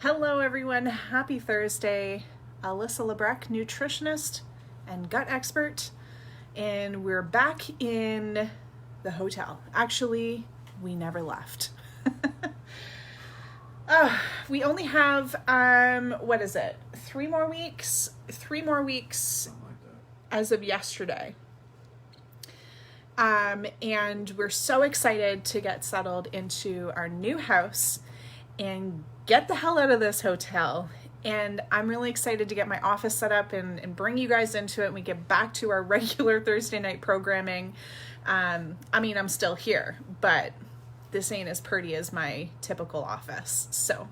Hello everyone, happy Thursday. Alyssa Lebrecq, nutritionist and gut expert, and we're back in the hotel. Actually, we never left. We only have, what is it? 3 more weeks? 3 more weeks as of yesterday. And we're so excited to get settled into our new house and get the hell out of this hotel. And I'm really excited to get my office set up and bring you guys into it and we get back to our regular Thursday night programming. I'm still here, but this ain't as pretty as my typical office. So,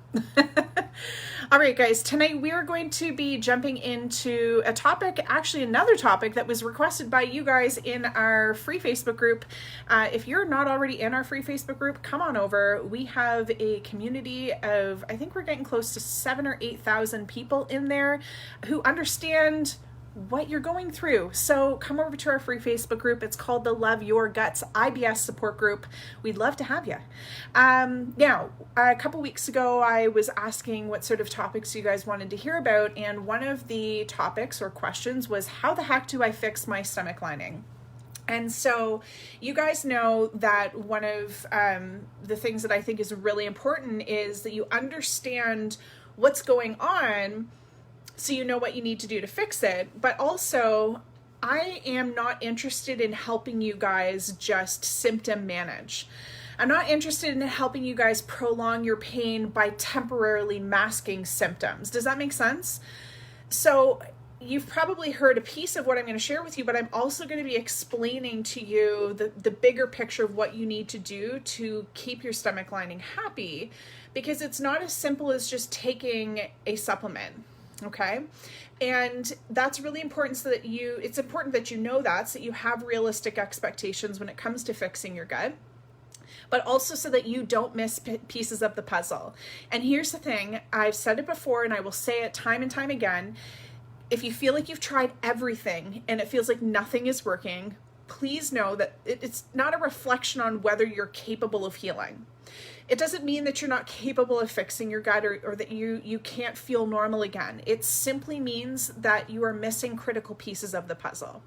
all right, guys, tonight we are going to be jumping into a topic, actually another topic that was requested by you guys in our free Facebook group. If you're not already in our free Facebook group, come on over. We have a community of, I think we're getting close to 7,000 or 8,000 people in there who understand what you're going through. So come over to our free Facebook group. It's called the Love Your Guts IBS support group. We'd love to have you. Now, a couple weeks ago, I was asking what sort of topics you guys wanted to hear about. And one of the topics or questions was, how the heck do I fix my stomach lining? And so you guys know that one of the things that I think is really important is that you understand what's going on so you know what you need to do to fix it. But also, I am not interested in helping you guys just symptom manage. I'm not interested in helping you guys prolong your pain by temporarily masking symptoms. Does that make sense? So you've probably heard a piece of what I'm going to share with you, but I'm also going to be explaining to you the bigger picture of what you need to do to keep your stomach lining happy, because it's not as simple as just taking a supplement. Okay. And that's really important so that it's important that you know that, so that you have realistic expectations when it comes to fixing your gut, but also so that you don't miss pieces of the puzzle. And here's the thing, I've said it before and I will say it time and time again. If you feel like you've tried everything and it feels like nothing is working, please know that it's not a reflection on whether you're capable of healing. It doesn't mean that you're not capable of fixing your gut or that you can't feel normal again. It simply means that you are missing critical pieces of the puzzle.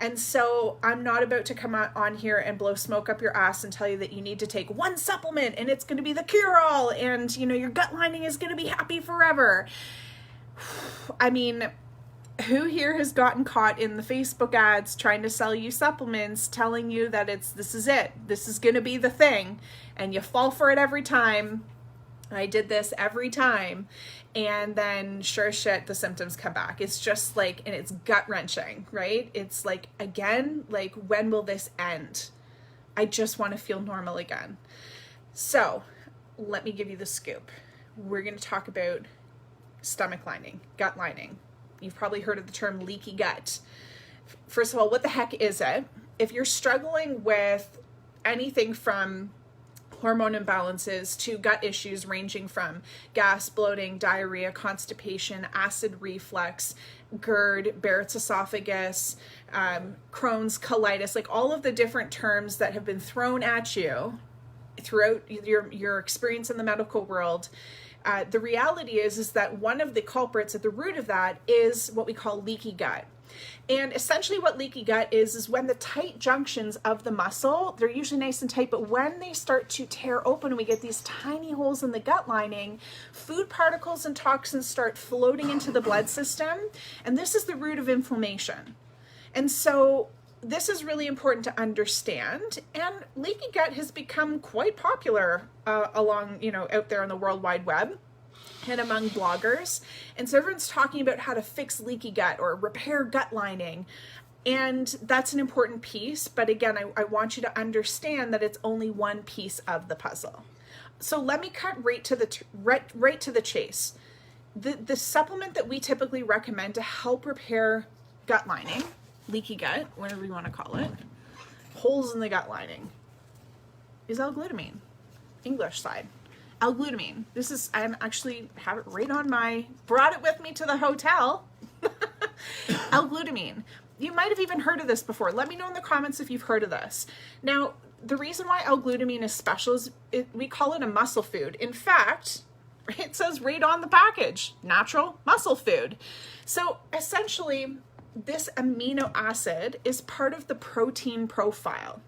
And so I'm not about to come on here and blow smoke up your ass and tell you that you need to take one supplement and it's going to be the cure-all and your gut lining is going to be happy forever. I mean, who here has gotten caught in the Facebook ads trying to sell you supplements, telling you that this is it, this is going to be the thing, and you fall for it every time? I did this every time, and then sure as shit, the symptoms come back. It's just like, and it's gut-wrenching, right? It's like, again, like, when will this end? I just want to feel normal again. So let me give you the scoop. We're going to talk about stomach lining, gut lining. You've probably heard of the term leaky gut. First of all, what the heck is it? If you're struggling with anything from hormone imbalances to gut issues ranging from gas, bloating, diarrhea, constipation, acid reflux, GERD, Barrett's esophagus, Crohn's, colitis, like all of the different terms that have been thrown at you throughout your experience in the medical world, the reality is that one of the culprits at the root of that is what we call leaky gut. And essentially what leaky gut is when the tight junctions of the muscle, they're usually nice and tight, but when they start to tear open and we get these tiny holes in the gut lining, food particles and toxins start floating into the blood system. And this is the root of inflammation. And so this is really important to understand, and leaky gut has become quite popular out there on the World Wide Web and among bloggers. And so everyone's talking about how to fix leaky gut or repair gut lining. And that's an important piece. But again, I want you to understand that it's only one piece of the puzzle. So let me cut right to the chase. The supplement that we typically recommend to help repair gut lining, leaky gut, whatever you want to call it, holes in the gut lining, is L-glutamine, English side. L-glutamine. I actually have it brought it with me to the hotel. L-glutamine. You might have even heard of this before. Let me know in the comments if you've heard of this. Now, the reason why L-glutamine is special is we call it a muscle food. In fact, It says right on the package, natural muscle food. So essentially, this amino acid is part of the protein profile.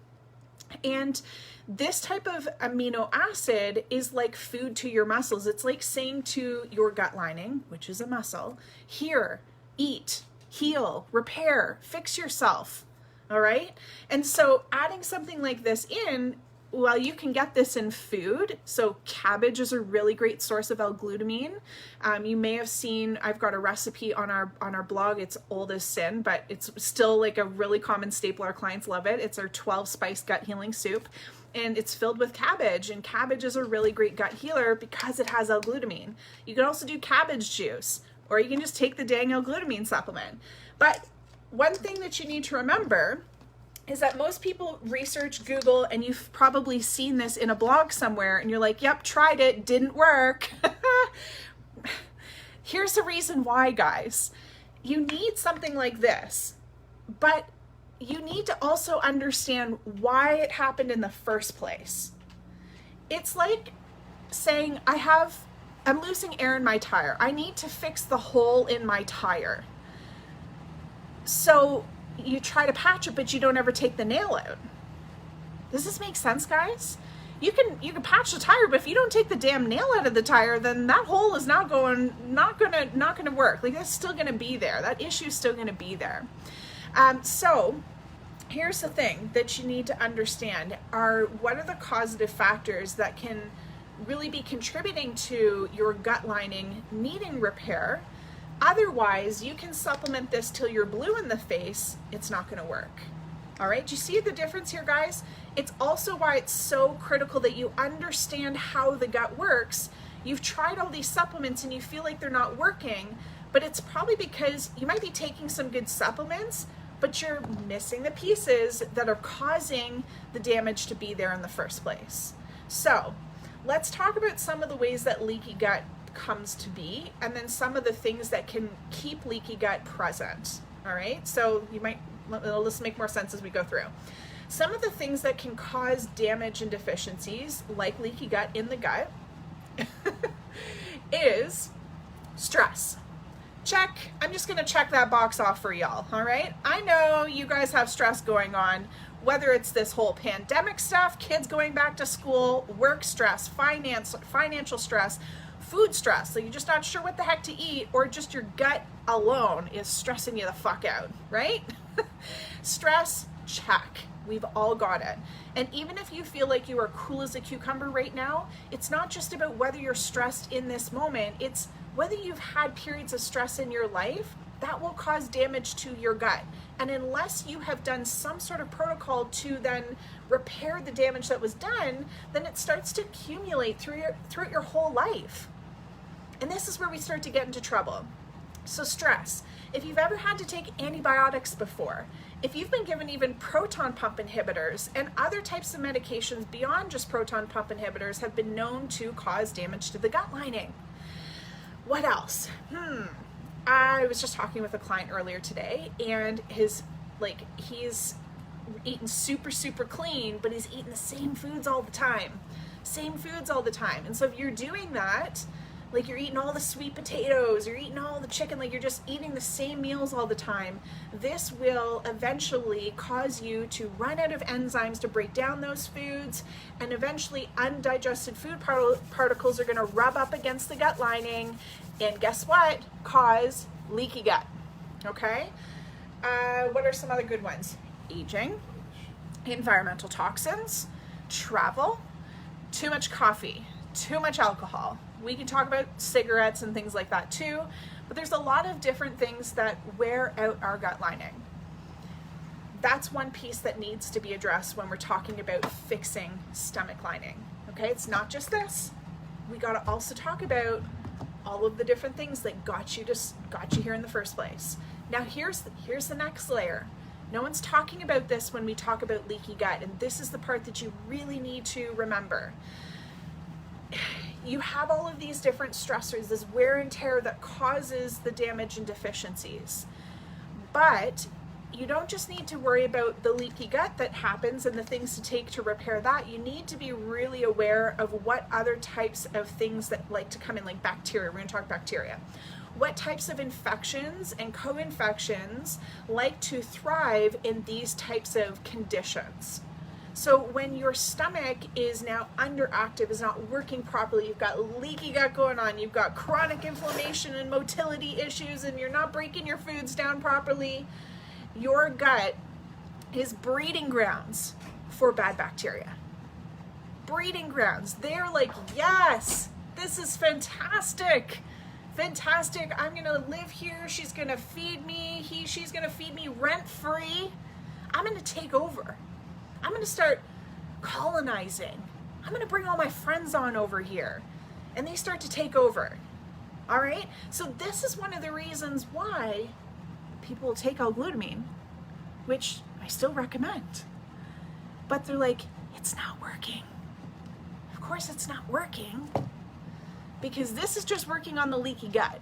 And this type of amino acid is like food to your muscles. It's like saying to your gut lining, which is a muscle, here, eat, heal, repair, fix yourself. All right. And so adding something like this in, well, you can get this in food. So cabbage is a really great source of L-glutamine. You may have seen, I've got a recipe on our blog. It's old as sin, but it's still like a really common staple. Our clients love it. It's our 12 spice gut healing soup, and it's filled with cabbage. And cabbage is a really great gut healer because it has L-glutamine. You can also do cabbage juice, or you can just take the dang L-glutamine supplement. But one thing that you need to remember is that most people research, Google, and you've probably seen this in a blog somewhere, and you're like, yep, tried it, didn't work. Here's the reason why, guys. You need something like this, but you need to also understand why it happened in the first place. It's like saying, I'm losing air in my tire. I need to fix the hole in my tire. So you try to patch it, but you don't ever take the nail out. Does this make sense, guys? You can patch the tire, but if you don't take the damn nail out of the tire, then that hole is not gonna work. Like, that's still gonna be there. That issue is still gonna be there. So here's the thing that you need to understand are what are the causative factors that can really be contributing to your gut lining needing repair. Otherwise, you can supplement this till you're blue in the face. It's not going to work. All right. Do you see the difference here, guys? It's also why it's so critical that you understand how the gut works. You've tried all these supplements and you feel like they're not working, but it's probably because you might be taking some good supplements, but you're missing the pieces that are causing the damage to be there in the first place. So let's talk about some of the ways that leaky gut comes to be, and then some of the things that can keep leaky gut present. All right, so it'll just make more sense as we go through. Some of the things that can cause damage and deficiencies, like leaky gut in the gut, is stress. Check. I'm just going to check that box off for y'all. All right, I know you guys have stress going on, whether it's this whole pandemic stuff, kids going back to school, work stress, financial stress, food stress, so you're just not sure what the heck to eat, or just your gut alone is stressing you the fuck out, right? Stress, check. We've all got it. And even if you feel like you are cool as a cucumber right now, it's not just about whether you're stressed in this moment, it's whether you've had periods of stress in your life that will cause damage to your gut. And unless you have done some sort of protocol to then repair the damage that was done, then it starts to accumulate throughout your whole life. And this is where we start to get into trouble. So stress. If you've ever had to take antibiotics before, if you've been given even proton pump inhibitors and other types of medications beyond just proton pump inhibitors have been known to cause damage to the gut lining. What else? I was just talking with a client earlier today, and he's eating super, super clean, but he's eating the same foods all the time. And so if you're doing that, like you're eating all the sweet potatoes, you're eating all the chicken, like you're just eating the same meals all the time, this will eventually cause you to run out of enzymes to break down those foods, and eventually undigested food particles are going to rub up against the gut lining, and guess what? Cause leaky gut. Okay? What are some other good ones? Aging, environmental toxins, travel, too much coffee, too much alcohol. We can talk about cigarettes and things like that too, but there's a lot of different things that wear out our gut lining. That's one piece that needs to be addressed when we're talking about fixing stomach lining. Okay, it's not just this. We got to also talk about all of the different things that got you here in the first place. Now here's the next layer. No one's talking about this when we talk about leaky gut, and this is the part that you really need to remember. You have all of these different stressors, this wear and tear that causes the damage and deficiencies. But you don't just need to worry about the leaky gut that happens and the things to take to repair that. You need to be really aware of what other types of things that like to come in, like bacteria. We're going to talk bacteria. What types of infections and co-infections like to thrive in these types of conditions. So when your stomach is now underactive, is not working properly, you've got leaky gut going on, you've got chronic inflammation and motility issues, and you're not breaking your foods down properly, your gut is breeding grounds for bad bacteria. Breeding grounds. They're like, yes, this is fantastic. Fantastic. I'm going to live here. She's going to feed me. She's going to feed me rent free. I'm going to take over. I'm going to start colonizing. I'm going to bring all my friends on over here. And they start to take over. All right? So this is one of the reasons why people will take L-glutamine, which I still recommend. But they're like, it's not working. Of course it's not working, because this is just working on the leaky gut.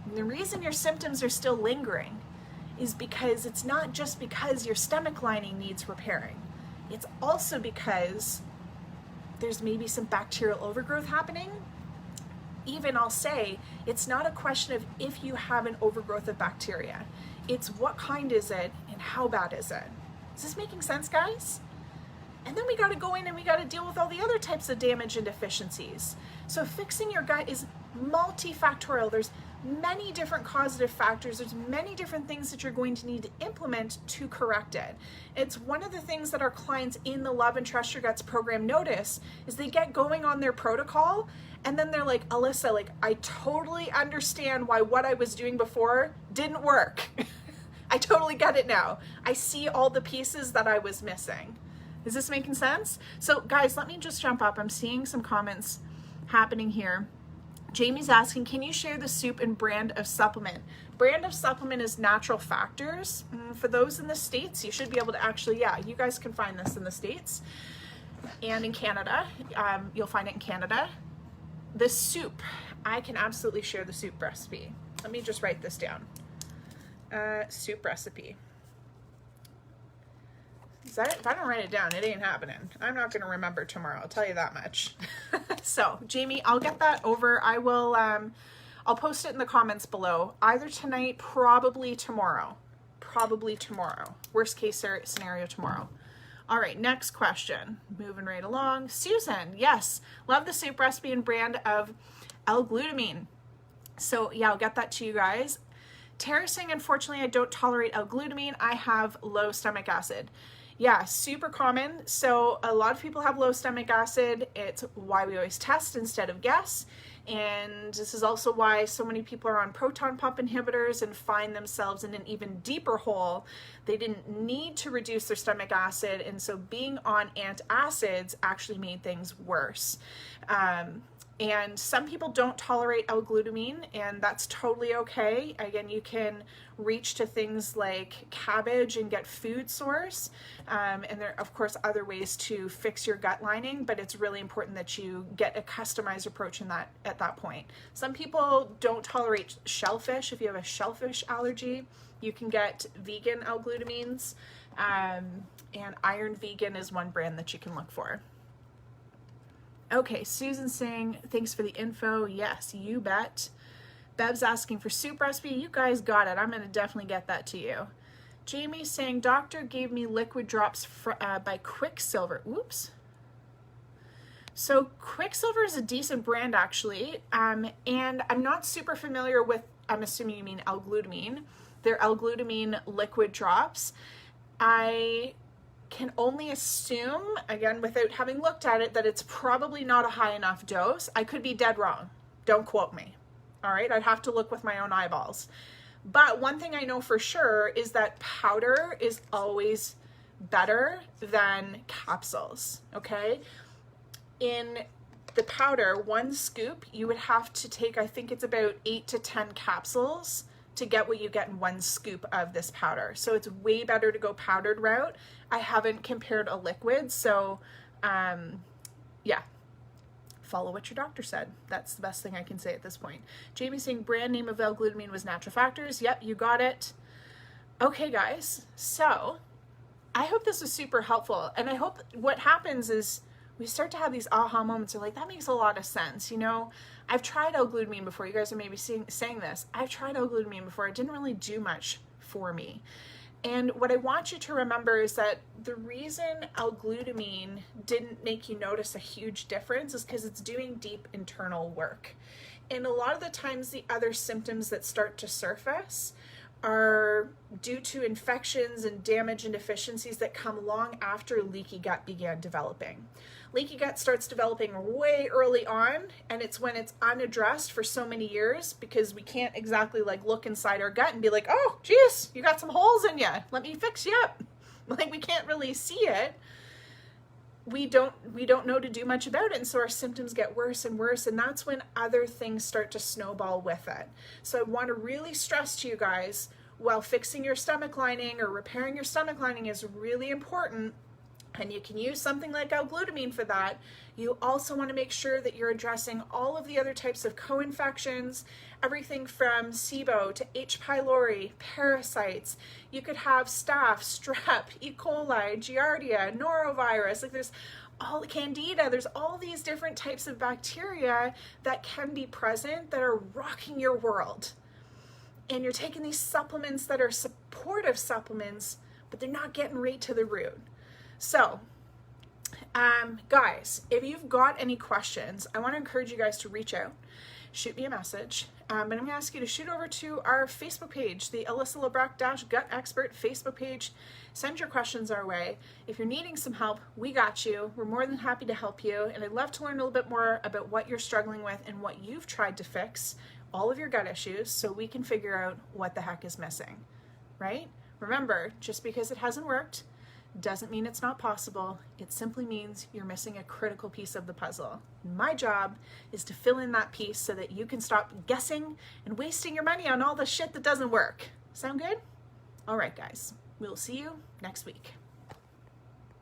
And the reason your symptoms are still lingering is because it's not just because your stomach lining needs repairing. It's also because there's maybe some bacterial overgrowth happening. Even I'll say, it's not a question of if you have an overgrowth of bacteria. It's what kind is it and how bad is it? Is this making sense, guys? And then we got to go in and we got to deal with all the other types of damage and deficiencies. So fixing your gut is multifactorial. There's many different causative factors. There's many different things that you're going to need to implement to correct it. It's one of the things that our clients in the Love and Trust Your Guts program notice is they get going on their protocol and then they're like, Alyssa, like, I totally understand why what I was doing before didn't work. I totally get it now. I see all the pieces that I was missing. Is this making sense? So guys, let me just jump up. I'm seeing some comments happening here. Jamie's asking, can you share the soup and brand of supplement? Brand of supplement is Natural Factors. For those in the States, you should be able to actually, yeah, you guys can find this in the States and in Canada. You'll find it in Canada. The soup, I can absolutely share the soup recipe. Let me just write this down. Soup recipe. If I don't write it down, it ain't happening. I'm not going to remember tomorrow. I'll tell you that much. So, Jamie, I'll get that over. I will, I'll post it in the comments below. Either tonight, probably tomorrow. Probably tomorrow. Worst case scenario tomorrow. All right, next question. Moving right along. Susan, yes. Love the soup recipe and brand of L-glutamine. So, yeah, I'll get that to you guys. Tara saying, unfortunately, I don't tolerate L-glutamine. I have low stomach acid. Yeah, super common. So a lot of people have low stomach acid. It's why we always test instead of guess. And this is also why so many people are on proton pump inhibitors and find themselves in an even deeper hole. They didn't need to reduce their stomach acid. And so being on antacids actually made things worse. And some people don't tolerate L-glutamine, and that's totally okay. Again, you can reach to things like cabbage and get food source. And there are, of course, other ways to fix your gut lining, but it's really important that you get a customized approach in that at that point. Some people don't tolerate shellfish. If you have a shellfish allergy, you can get vegan L-glutamines, and Iron Vegan is one brand that you can look for. Okay, Susan saying, thanks for the info. Yes, you bet. Bev's asking for soup recipe. You guys got it. I'm going to definitely get that to you. Jamie saying, doctor gave me liquid drops by Quicksilver. Oops. So Quicksilver is a decent brand, actually. And I'm not super familiar with, I'm assuming you mean L-glutamine. They're L-glutamine liquid drops. I can only assume, again, without having looked at it, that it's probably not a high enough dose. I could be dead wrong. Don't quote me. All right, I'd have to look with my own eyeballs. But one thing I know for sure is that powder is always better than capsules, okay? In the powder, one scoop, you would have to take, I think it's about 8 to 10 capsules to get what you get in one scoop of this powder. So it's way better to go powdered route. I haven't compared a liquid, so yeah, follow what your doctor said. That's the best thing I can say at this point. Jamie saying brand name of L-glutamine was Natural Factors. Yep, you got it. Okay, guys, so I hope this was super helpful. And I hope what happens is we start to have these aha moments of like, that makes a lot of sense. You know, I've tried L-glutamine before. You guys are maybe saying this. I've tried L-glutamine before. It didn't really do much for me. And what I want you to remember is that the reason L-glutamine didn't make you notice a huge difference is because it's doing deep internal work. And a lot of the times the other symptoms that start to surface are due to infections and damage and deficiencies that come long after leaky gut began developing. Leaky gut starts developing way early on, and it's when it's unaddressed for so many years because we can't exactly like look inside our gut and be like, oh, geez, you got some holes in you. Let me fix you up. Like we can't really see it. We don't know to do much about it, and so our symptoms get worse and worse, and that's when other things start to snowball with it. So I want to really stress to you guys, while fixing your stomach lining or repairing your stomach lining is really important, and you can use something like L-glutamine for that, you also want to make sure that you're addressing all of the other types of co-infections, everything from SIBO to H. pylori, parasites. You could have staph, strep, E. coli, giardia, norovirus, like there's all the candida, there's all these different types of bacteria that can be present that are rocking your world. And you're taking these supplements that are supportive supplements, but they're not getting right to the root. So, guys, if you've got any questions, I want to encourage you guys to reach out, shoot me a message. But I'm going to ask you to shoot over to our Facebook page, the Alyssa Lebrecht Gut Expert Facebook page. Send your questions our way. If you're needing some help, we got you. We're more than happy to help you. And I'd love to learn a little bit more about what you're struggling with and what you've tried to fix, all of your gut issues, so we can figure out what the heck is missing, right? Remember, just because it hasn't worked doesn't mean it's not possible. It simply means you're missing a critical piece of the puzzle. My job is to fill in that piece so that you can stop guessing and wasting your money on all the shit that doesn't work. Sound good? All right, guys. We'll see you next week.